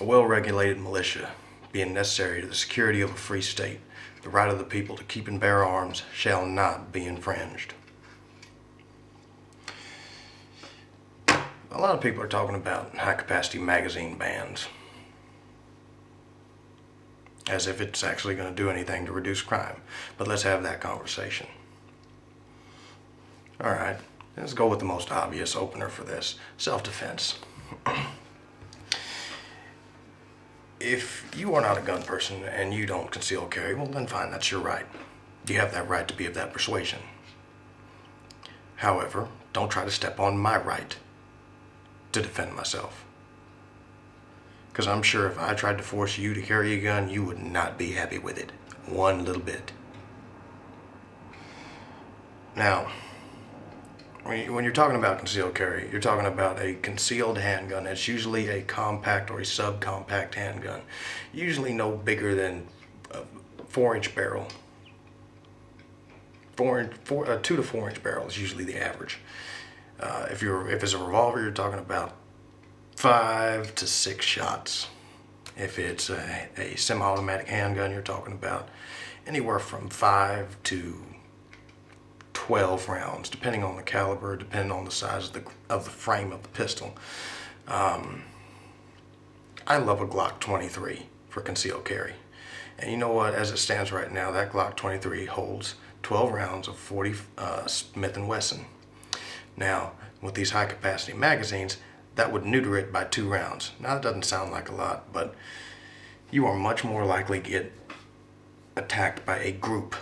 A well-regulated militia, being necessary to the security of a free state, the right of the people to keep and bear arms shall not be infringed. A lot of people are talking about high-capacity magazine bans, as if it's actually going to do anything to reduce crime. But let's have that conversation. Alright, let's go with the most obvious opener for this. Self-defense. If you are not a gun person and you don't conceal carry, well then fine, that's your right. You have that right to be of that persuasion. However, don't try to step on my right to defend myself. Because I'm sure if I tried to force you to carry a gun, you would not be happy with it. One little bit. Now, when you're talking about concealed carry, you're talking about a concealed handgun. It's usually a compact or a subcompact handgun. Usually no bigger than a 4-inch barrel. 2 to 4 inch barrel is usually the average. If it's a revolver, you're talking about 5 to 6 shots. If it's a semi-automatic handgun, you're talking about anywhere from 5 to 12 rounds, depending on the caliber, depending on the size of the frame of the pistol. I love a Glock 23 for concealed carry. And you know what, as it stands right now, that Glock 23 holds 12 rounds of 40 Smith & Wesson. Now, with these high-capacity magazines, that would neuter it by 2 rounds. Now, that doesn't sound like a lot, but you are much more likely to get attacked by a group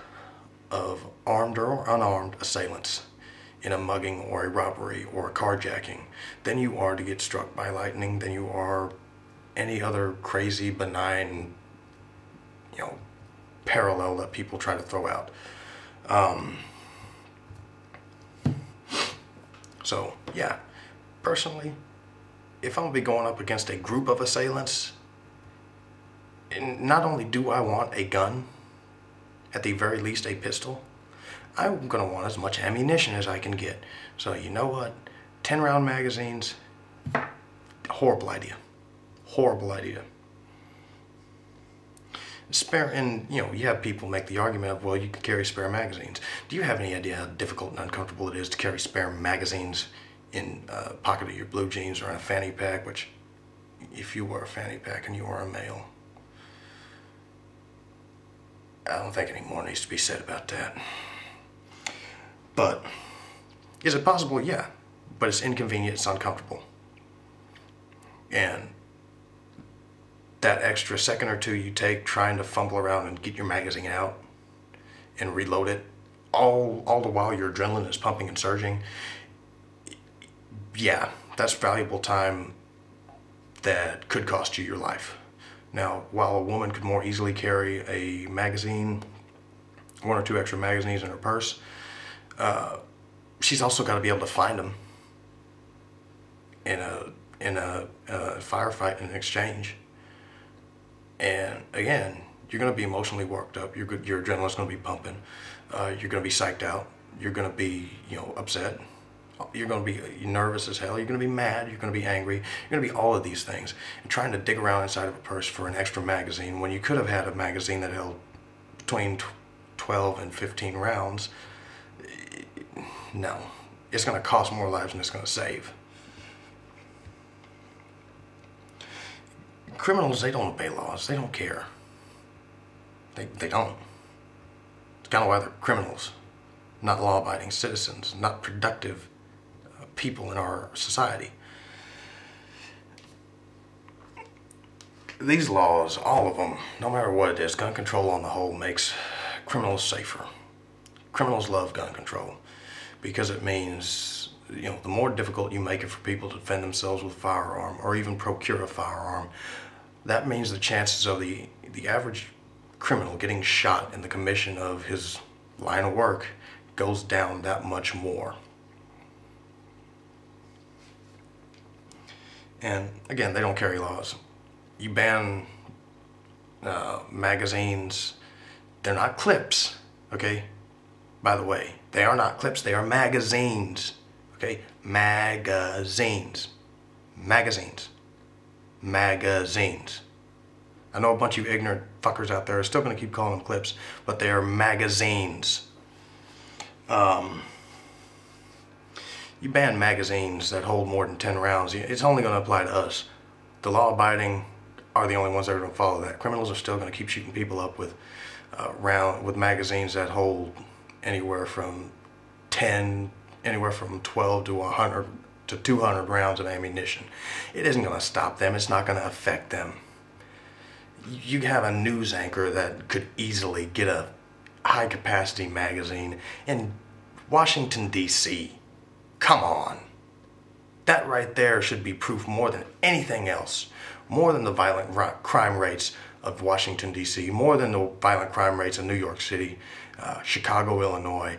of armed or unarmed assailants in a mugging or a robbery or a carjacking than you are to get struck by lightning, than you are any other crazy, benign, parallel that people try to throw out. So, yeah, personally, if I'm going to be going up against a group of assailants, not only do I want a gun, at the very least a pistol, I'm going to want as much ammunition as I can get. So you know what? 10-round magazines, horrible idea. Horrible idea. Spare, and you have people make the argument of, well, you can carry spare magazines. Do you have any idea how difficult and uncomfortable it is to carry spare magazines in a pocket of your blue jeans or in a fanny pack, which, if you wear a fanny pack and you are a male, I don't think any more needs to be said about that. But, is it possible? Yeah. But it's inconvenient, it's uncomfortable. And that extra second or two you take trying to fumble around and get your magazine out and reload it, all the while your adrenaline is pumping and surging, yeah, that's valuable time that could cost you your life. Now, while a woman could more easily carry a magazine, 1 or 2 extra magazines in her purse, she's also got to be able to find them in a firefight, in an exchange. And again, you're going to be emotionally worked up. Your adrenaline's going to be pumping. You're going to be psyched out. You're going to be, upset. You're going to be nervous as hell. You're going to be mad. You're going to be angry. You're going to be all of these things. And trying to dig around inside of a purse for an extra magazine when you could have had a magazine that held between 12 and 15 rounds, no. It's going to cost more lives than it's going to save. Criminals, they don't obey laws. They don't care. They don't. It's kind of why they're criminals, not law-abiding citizens, not productive people in our society. These laws, all of them, no matter what it is, gun control on the whole makes criminals safer. Criminals love gun control because it means, the more difficult you make it for people to defend themselves with a firearm or even procure a firearm, that means the chances of the average criminal getting shot in the commission of his line of work goes down that much more. And again, they don't carry laws. You ban magazines. They're not clips, okay? By the way, they are not clips, they are magazines, okay? Magazines. Magazines. magazines. I know a bunch of you ignorant fuckers out there are still going to keep calling them clips, but they are magazines. You ban magazines that hold more than 10 rounds, it's only going to apply to us. The law-abiding are the only ones that are going to follow that. Criminals are still going to keep shooting people up with magazines that hold anywhere from 12 to 100 to 200 rounds of ammunition. It isn't going to stop them. It's not going to affect them. You have a news anchor that could easily get a high-capacity magazine in Washington, D.C. Come on. That right there should be proof more than anything else. More than the violent crime rates of Washington, D.C., more than the violent crime rates of New York City, Chicago, Illinois,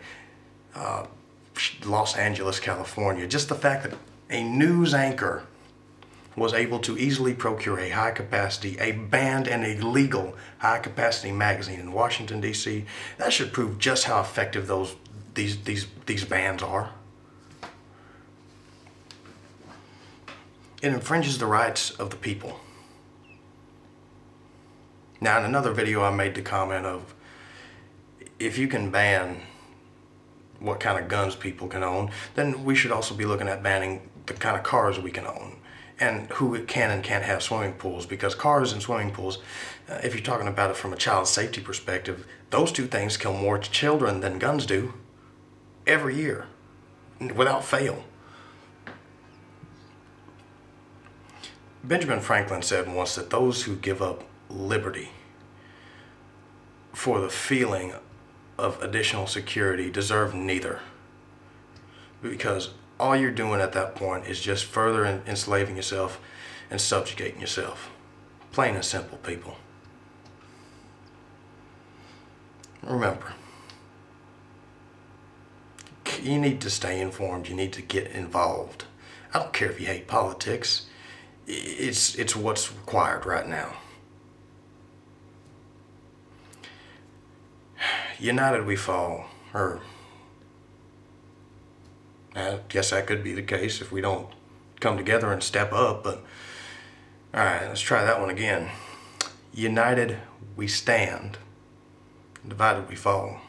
Los Angeles, California. Just the fact that a news anchor was able to easily procure a high-capacity, a banned and a legal high-capacity magazine in Washington, D.C., that should prove just how effective these bans are. It infringes the rights of the people. Now, in another video, I made the comment of, if you can ban what kind of guns people can own, then we should also be looking at banning the kind of cars we can own and who can and can't have swimming pools, because cars and swimming pools, if you're talking about it from a child safety perspective, those two things kill more children than guns do every year, without fail. Benjamin Franklin said once that those who give up liberty for the feeling of additional security deserve neither, because all you're doing at that point is just further enslaving yourself and subjugating yourself. Plain and simple, people. Remember, you need to stay informed. You need to get involved. I don't care if you hate politics. It's what's required right now. United we fall, or I guess that could be the case if we don't come together and step up, but alright, let's try that one again. United we stand, divided we fall.